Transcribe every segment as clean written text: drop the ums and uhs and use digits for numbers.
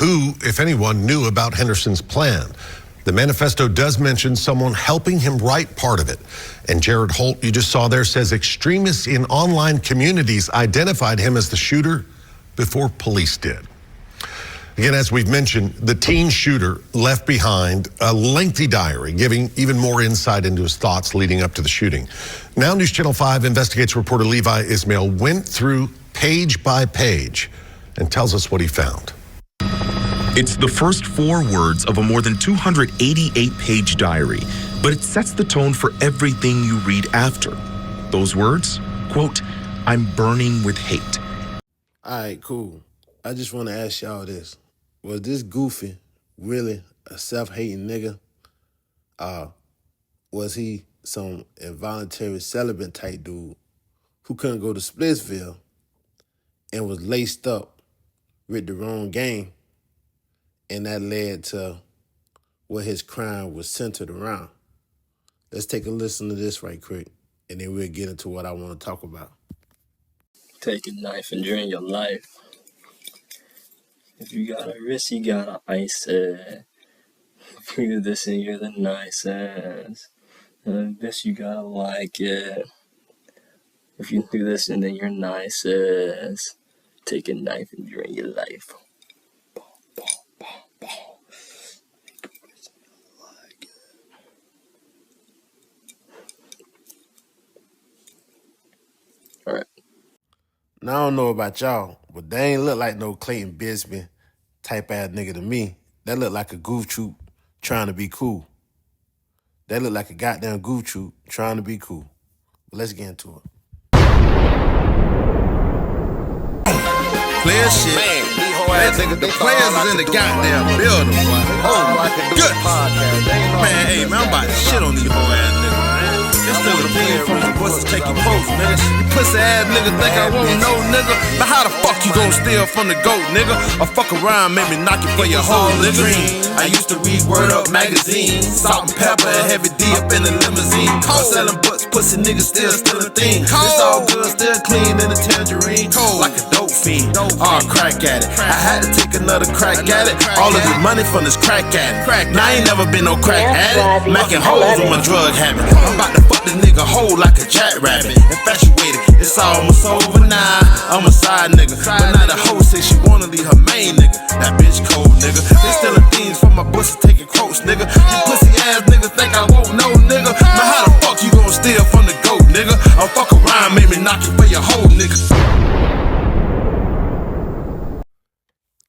who, if anyone, knew about Henderson's plan. The manifesto does mention someone helping him write part of it. And Jared Holt, you just saw there, says extremists in online communities identified him as the shooter before police did. Again, as we've mentioned, the teen shooter left behind a lengthy diary, giving even more insight into his thoughts leading up to the shooting. Now News Channel 5 Investigates reporter Levi Ismail went through page by page and tells us what he found. It's the first 4 words of a more than 288-page diary, but it sets the tone for everything you read after. Those words, quote, "I'm burning with hate." All right, cool. I just want to ask y'all this. Was this Goofy really a self-hating nigga? Was he some involuntary celibate type dude who couldn't go to Splitsville and was laced up with the wrong gang, and that led to what his crime was centered around? Let's take a listen to this right quick, and then we'll get into what I want to talk about. Take a knife and drain your life. If you got a wrist, you gotta ice it. If you do this and you're the nicest, this you gotta like it. If you do this and then you're nicest, take a knife and drain your life. All right. Now, I don't know about y'all, but they ain't look like no Clayton Bigsby type ass nigga to me. That look like a goof troop trying to be cool. That look like a goddamn goof troop trying to be cool. But let's get into it. Player shit. Man, the players is in the goddamn building, boy. Oh my goodness. Man, hey, man, I'm about to shit on these whole ass niggas, man. It's still a thing from the buses taking posts, nigga. You pussy ass nigga think I won't know, nigga. But how the fuck you gon' steal from the goat, nigga? Or fuck around, make me knock you for your whole nigga. I used to read Word Up magazine, Salt and Pepper and Heavy D up in the limousine. Cold. Selling books, pussy niggas still a thing. Cold. It's all good, still clean in the tangerine. Cold. Like a dope fiend, all crack at it. I had to take another crack at it. All of the money from this crack addict. Now I ain't never been no crack addict. Macking holes with my drug habit. I'm about to fuck this nigga whole like a jackrabbit. Infatuated, it's almost over now. I'm a side nigga, but now the hoe say she wanna leave her main nigga. That bitch cold nigga. They stealing things from my pussy taking quotes, nigga. You pussy ass niggas think I won't know, nigga. Now how the fuck you gon' steal from the goat, nigga? I'll fuck around, make me knock you for your whole nigga.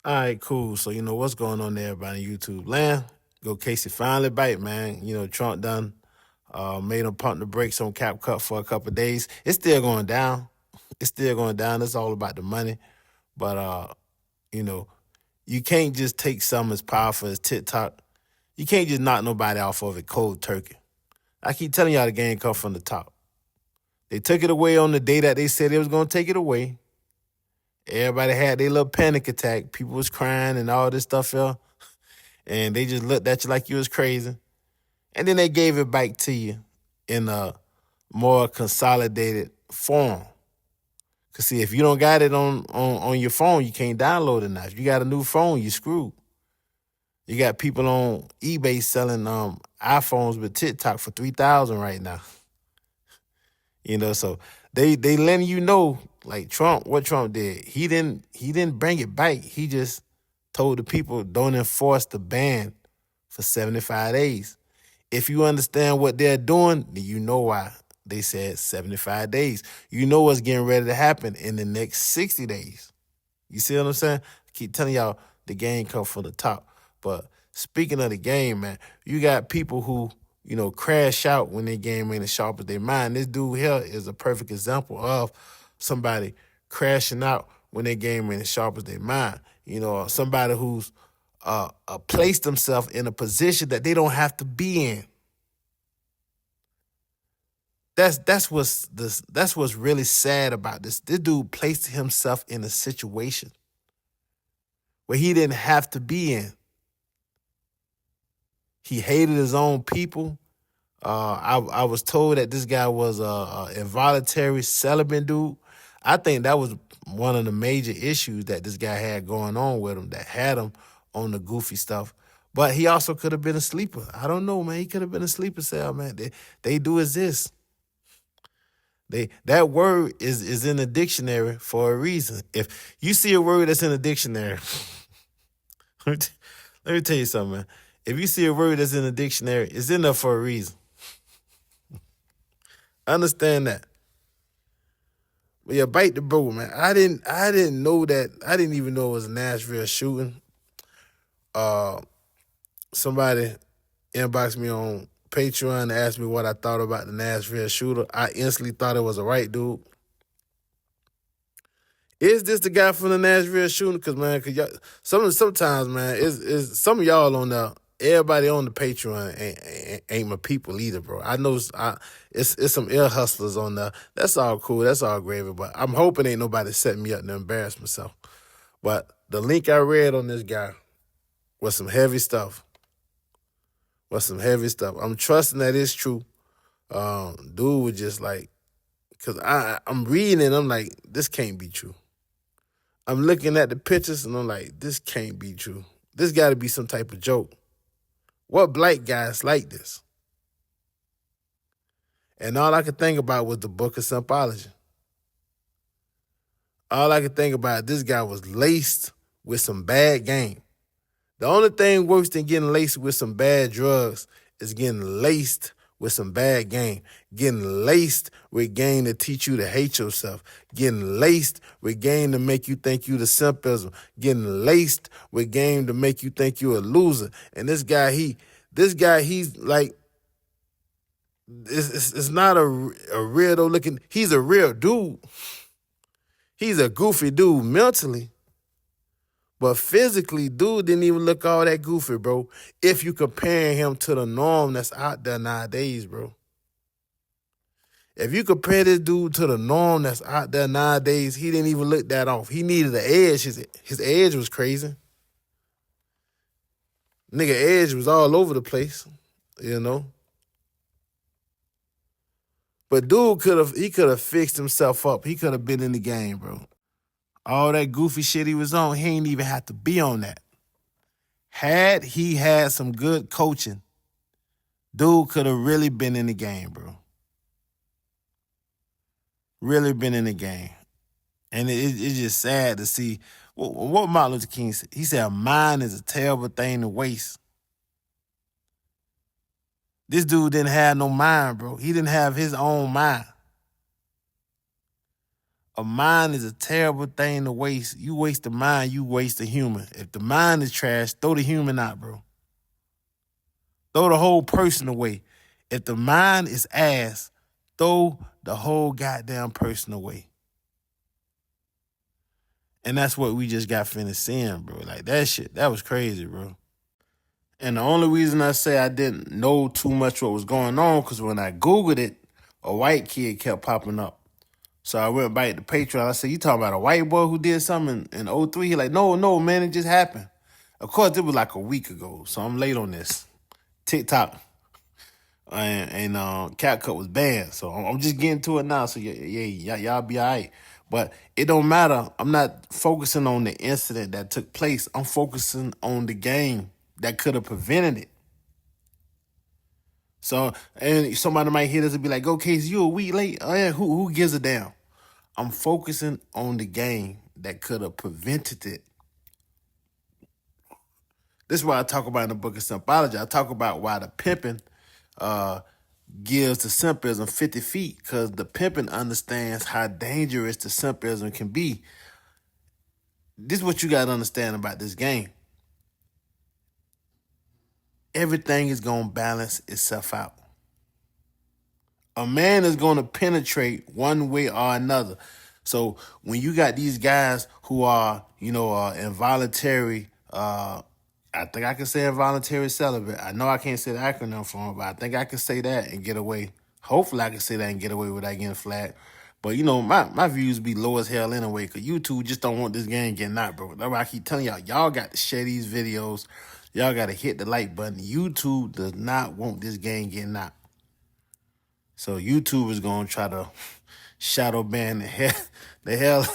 All right, cool. So, you know, what's going on there, everybody on YouTube land? Go Casey finally bite, man. You know, Trump done made him pump the brakes on CapCut for a couple of days. It's still going down. It's still going down. It's all about the money. But, you know, you can't just take something as powerful as TikTok. You can't just knock nobody off of it cold turkey. I keep telling y'all the game come from the top. They took it away on the day that they said they was going to take it away. Everybody had their little panic attack. People was crying and all this stuff, y'all. And they just looked at you like you was crazy. And then they gave it back to you in a more consolidated form. Because, see, if you don't got it on your phone, you can't download it now. If you got a new phone, you screwed. You got people on eBay selling iPhones with TikTok for $3,000 right now. You know, so they letting you know, like Trump, what Trump did. He didn't bring it back. He just told the people don't enforce the ban for 75 days. If you understand what they're doing, then you know why they said 75 days. You know what's getting ready to happen in the next 60 days. You see what I'm saying? I keep telling y'all the game comes from the top. But speaking of the game, man, you got people who, you know, crash out when their game ain't as sharp as their mind. This dude here is a perfect example of somebody crashing out when their game ain't as sharp as their mind. You know, somebody who's placed themselves in a position that they don't have to be in. That's what's really sad about this. This dude placed himself in a situation where he didn't have to be in. He hated his own people. I was told that this guy was a involuntary celibate dude. I think that was one of the major issues that this guy had going on with him that had him on the goofy stuff. But he also could have been a sleeper. I don't know, man. He could have been a sleeper cell, man. They do exist. That word is in the dictionary for a reason. If you see a word that's in the dictionary, let me tell you something, man. If you see a word that's in the dictionary, it's in there for a reason. Understand that. But yeah, bite the bro, man. I didn't know that. I didn't even know it was a Nashville shooting. Somebody inboxed me on Patreon and asked me what I thought about the Nashville shooter. I instantly thought it was a white dude. Is this the guy from the Nashville shooting? Cause man, sometimes man, is some of y'all on the everybody on the Patreon ain't my people either, bro. I know it's some ear hustlers on there. That's all cool. That's all gravy. But I'm hoping ain't nobody setting me up to embarrass myself. But the link I read on this guy was some heavy stuff. I'm trusting that it's true. Dude was just like, cause I'm reading it, I'm like, this can't be true. I'm looking at the pictures and I'm like, this can't be true. This gotta be some type of joke. What black guys like this? And all I could think about was the Book of Symbology. All I could think about, this guy was laced with some bad game. The only thing worse than getting laced with some bad drugs is getting laced with some bad game. Getting laced with game to teach you to hate yourself. Getting laced with game to make you think you the simpism. Getting laced with game to make you think you a loser. And this guy, he's like, it's not a weirdo looking, he's a real dude. He's a goofy dude mentally. But physically, dude didn't even look all that goofy, bro. If you compare him to the norm that's out there nowadays, bro. If you compare this dude to the norm that's out there nowadays, he didn't even look that off. He needed an edge. His edge was crazy. Nigga edge was all over the place, you know. But dude could have fixed himself up. He could have been in the game, bro. All that goofy shit he was on, he ain't even have to be on that. Had he had some good coaching, dude could have really been in the game, bro. Really been in the game. And it's just sad to see what Martin Luther King said. He said, a mind is a terrible thing to waste. This dude didn't have no mind, bro. He didn't have his own mind. A mind is a terrible thing to waste. You waste the mind, you waste the human. If the mind is trash, throw the human out, bro. Throw the whole person away. If the mind is ass, throw the whole goddamn person away. And that's what we just got finished seeing, bro. Like, that shit, that was crazy, bro. And the only reason I say I didn't know too much what was going on, because when I Googled it, a white kid kept popping up. So I went back to Patreon. I said, you talking about a white boy who did something in 03? He like, no, man, it just happened. Of course, it was like a week ago, so I'm late on this. TikTok and CapCut was banned, so I'm just getting to it now, so y'all be all right. But it don't matter. I'm not focusing on the incident that took place. I'm focusing on the game that could have prevented it. So, and somebody might hear this and be like, okay, so you a week late. Oh, yeah, who gives a damn? I'm focusing on the game that could have prevented it. This is why I talk about in the Book of Symbology. I talk about why the pimping gives the simpism 50 feet, because the pimping understands how dangerous the simpism can be. This is what you got to understand about this game. Everything is going to balance itself out. A man is going to penetrate one way or another. So when you got these guys who are, involuntary, I think I can say involuntary celibate. I know I can't say the acronym for them, but I think I can say that and get away. Hopefully I can say that and get away without getting flagged. But, my views be low as hell anyway, because YouTube just don't want this game getting out, bro. That's why I keep telling y'all got to share these videos. Y'all got to hit the like button. YouTube does not want this game getting out. So YouTube is going to try to shadow ban the hell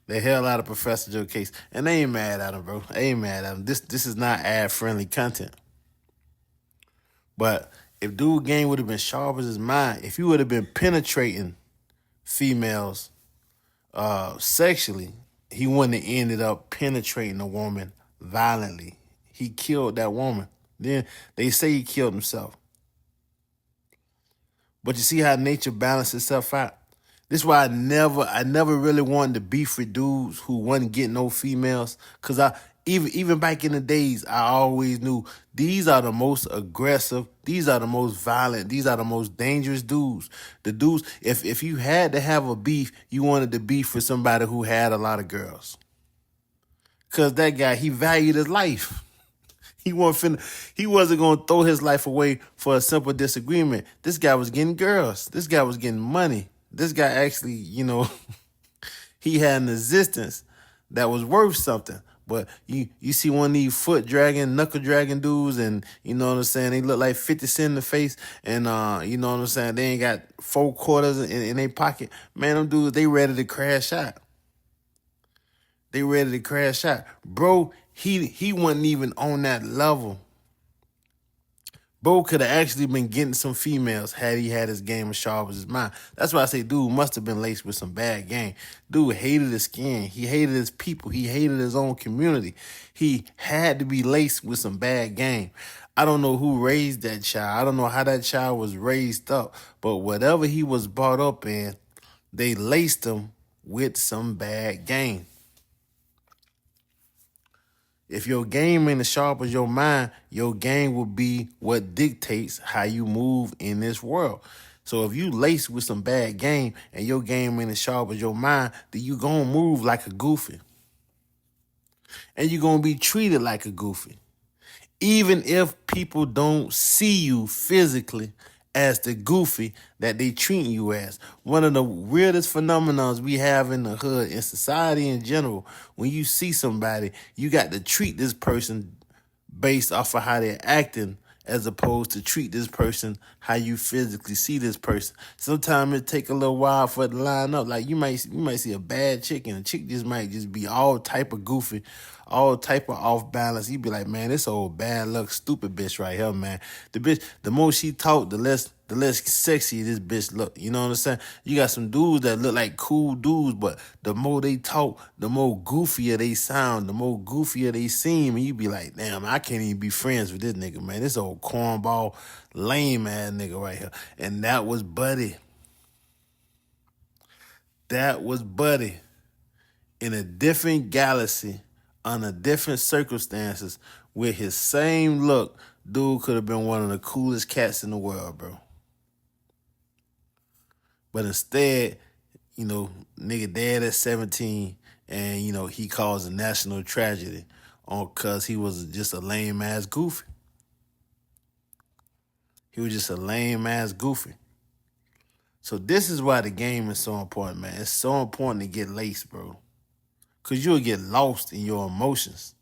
The hell out of Professor Joe Case. And they ain't mad at him, bro. They ain't mad at him. This is not ad-friendly content. But if dude game would have been sharp as his mind, if he would have been penetrating females sexually, he wouldn't have ended up penetrating a woman violently. He killed that woman. Then they say he killed himself. But you see how nature balances itself out? This is why I never really wanted to beef with dudes who wasn't getting no females. Cause even back in the days, I always knew these are the most aggressive, these are the most violent, these are the most dangerous dudes. The dudes, if you had to have a beef, you wanted to beef with somebody who had a lot of girls. Cause that guy, he valued his life. He wasn't gonna throw his life away for a simple disagreement. This guy was getting girls. This guy was getting money. This guy actually, he had an existence that was worth something. But you see one of these foot dragging, knuckle dragging dudes, and you know what I'm saying, they look like 50 Cent in the face, and you know what I'm saying, they ain't got 4 quarters in their pocket. Man, them dudes, they ready to crash out. They ready to crash out. Bro, he wasn't even on that level. Bro could have actually been getting some females had he had his game as sharp as his mind. That's why I say dude must have been laced with some bad game. Dude hated his skin. He hated his people. He hated his own community. He had to be laced with some bad game. I don't know who raised that child. I don't know how that child was raised up. But whatever he was brought up in, they laced him with some bad game. If your game ain't as sharp as your mind, your game will be what dictates how you move in this world. So if you laced with some bad game and your game ain't as sharp as your mind, then you gonna move like a goofy. And you gonna be treated like a goofy. Even if people don't see you physically as the goofy that they treating you as. One of the weirdest phenomenons we have in the hood, in society in general, when you see somebody, you got to treat this person based off of how they're acting as opposed to treat this person how you physically see this person. Sometimes it take a little while for it to line up. Like you might see a bad chick, and a chick just might just be all type of goofy, all type of off balance. You be like, man, this old bad luck stupid bitch right here, man. The bitch, the more she talk, the less sexy this bitch look. You know what I'm saying? You got some dudes that look like cool dudes, but the more they talk, the more goofier they sound, the more goofier they seem, and you be like, damn, I can't even be friends with this nigga, man. This old cornball, lame ass nigga right here. And that was Buddy. That was Buddy. In a different galaxy, under different circumstances, with his same look, dude could have been one of the coolest cats in the world, bro. But instead, nigga dead at 17, and, he caused a national tragedy because he was just a lame-ass goofy. He was just a lame-ass goofy. So this is why the game is so important, man. It's so important to get laced, bro. Because you'll get lost in your emotions.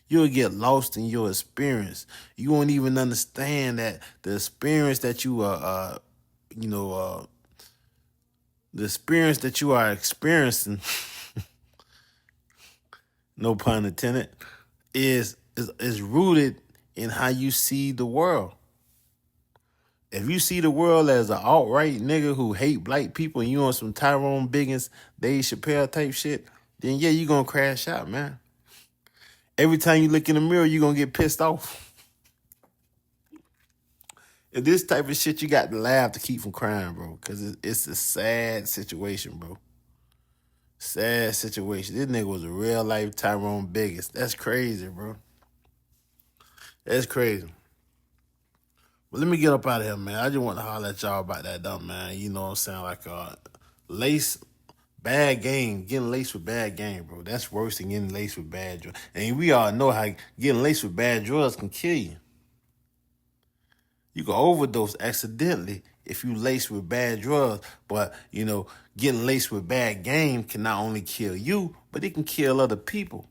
You'll get lost in your experience. You won't even understand that the experience that you are, the experience that you are experiencing, no pun intended, is rooted in how you see the world. If you see the world as an alt-right nigga who hate black people and you on some Tyrone Biggins, Dave Chappelle type shit, then yeah, you gonna crash out, man. Every time you look in the mirror, you gonna get pissed off. And this type of shit, you got to laugh to keep from crying, bro, because it's a sad situation, bro. Sad situation. This nigga was a real-life Tyrone Biggins. That's crazy, bro. That's crazy. But let me get up out of here, man. I just want to holler at y'all about that dumb, man. You know what I'm saying? Like, bad game, getting laced with bad game, bro. That's worse than getting laced with bad drugs. And we all know how getting laced with bad drugs can kill you. You can overdose accidentally if you laced with bad drugs. But, getting laced with bad game can not only kill you, but it can kill other people.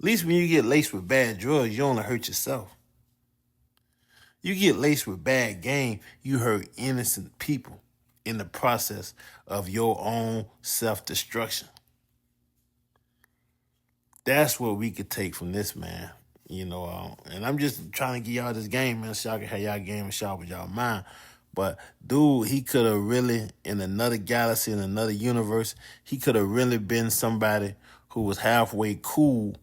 At least when you get laced with bad drugs, you only hurt yourself. You get laced with bad game, you hurt innocent people in the process of your own self-destruction. That's what we could take from this, man. You know, and I'm just trying to give y'all this game, man, so y'all can have y'all game and sharp with y'all mind. But dude, he could have really, in another galaxy, in another universe, he could have really been somebody who was halfway cool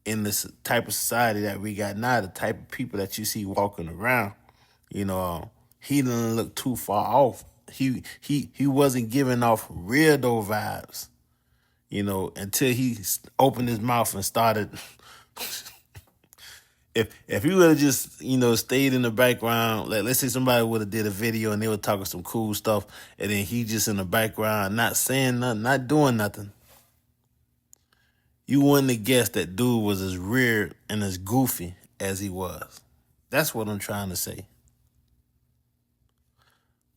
in this type of society that we got now, the type of people that you see walking around. You know, he didn't look too far off. He wasn't giving off weirdo vibes, you know, until he opened his mouth and started. If he would have just, you know, stayed in the background, let's say somebody would have did a video and they were talking some cool stuff, and then he just in the background, not saying nothing, not doing nothing, you wouldn't have guessed that dude was as weird and as goofy as he was. That's what I'm trying to say.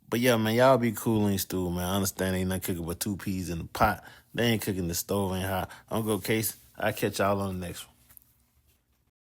But yeah, man, y'all be cool in stew, man. I understand ain't nothing cooking but 2 peas in the pot. They ain't cooking, the stove ain't hot. Uncle Case, I'll catch y'all on the next one.